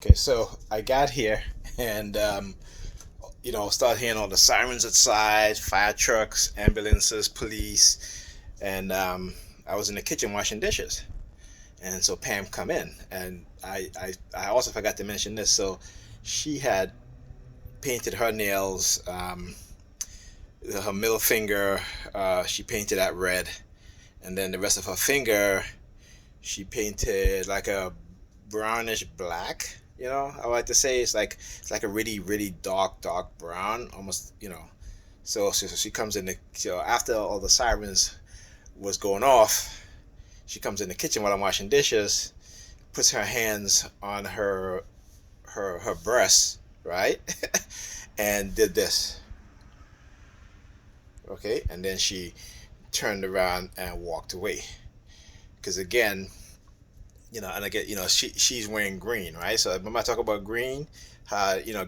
Okay, so I got here and start hearing all the sirens outside, fire trucks, ambulances, police, and I was in the kitchen washing dishes, and so Pam come in, and I also forgot to mention this. So she had painted her nails, her middle finger, she painted that red, and then the rest of her finger, she painted like a brownish black. I like to say it's like a really really dark brown, almost. So she comes in the so after all the sirens was going off, she comes in the kitchen while I'm washing dishes, puts her hands on her breast, right, and did this. Okay, and then she turned around and walked away. Because again, and again, she's wearing green, right? So when I talk about green,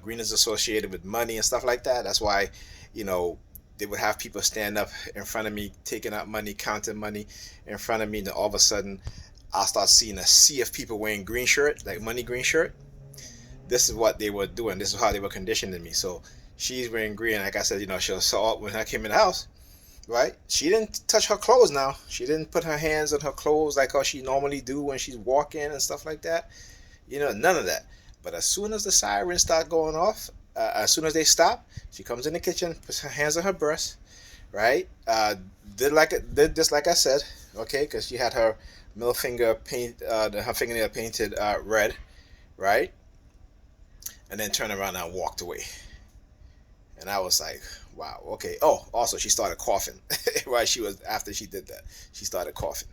green is associated with money and stuff like that. That's why, you know, they would have people stand up in front of me, taking out money, counting money in front of me, and then all of a sudden, I'll start seeing a sea of people wearing green shirt, like money green shirt. This is what they were doing. This is how they were conditioning me. So she's wearing green. Like I said, she saw when I came in the house, right? She didn't touch her clothes now. She didn't put her hands on her clothes like how she normally do when she's walking and stuff like that. None of that. But as soon as the sirens start going off, as soon as they stop, she comes in the kitchen, puts her hands on her breast, right? Did just like I said, okay? Because she had her middle finger her fingernail painted red, right? And then turned around and walked away. And I was like, wow, okay. Oh, also she started coughing. Right, she was after she did that, she started coughing.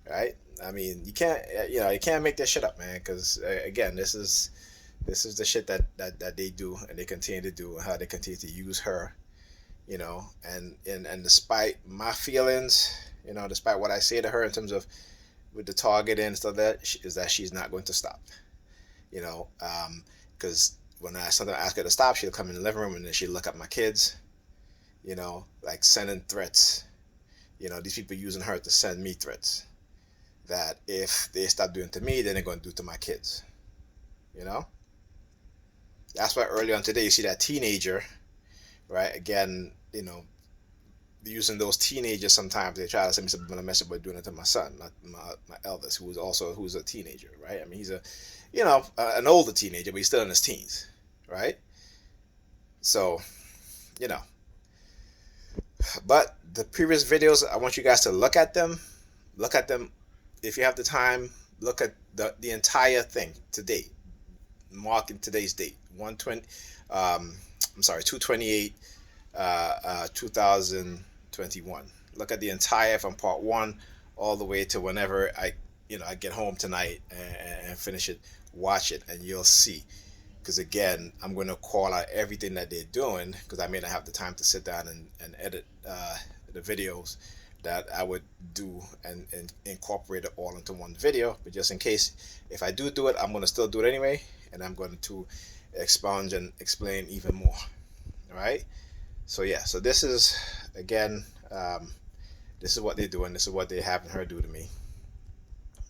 Right. I mean, you can't make that shit up, man. Because again, this is the shit that they do and they continue to do, and how they continue to use her. And despite my feelings, despite what I say to her in terms of with the target and stuff, that she's not going to stop. Because when I sometimes ask her to stop, she'll come in the living room and then she'll look at my kids, like sending threats. These people using her to send me threats that if they stop doing to me, then they're going to do to my kids. You know, that's why early on today you see that teenager, right? Again, using those teenagers sometimes they try to send me something a message about doing it to my son, my eldest, who's a teenager, right? I mean, he's an older teenager, but he's still in his teens, right? So, you know, but the previous videos, I want you guys to look at them. Look at them if you have the time. Look at the entire thing to date, marking today's date, 120. I'm sorry, 228, 2021. Look at the entire from part one all the way to whenever I get home tonight and finish it. Watch it, and you'll see. Because again, I'm going to call out everything that they're doing because I may not have the time to sit down and edit the videos that I would do and incorporate it all into one video. But just in case, if I do it, I'm going to still do it anyway, and I'm going to expound and explain even more. All right. So yeah. So this is again, this is what they're doing. This is what they're having her do to me.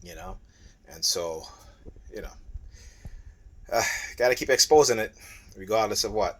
You know, and so you know, got to keep exposing it, regardless of what.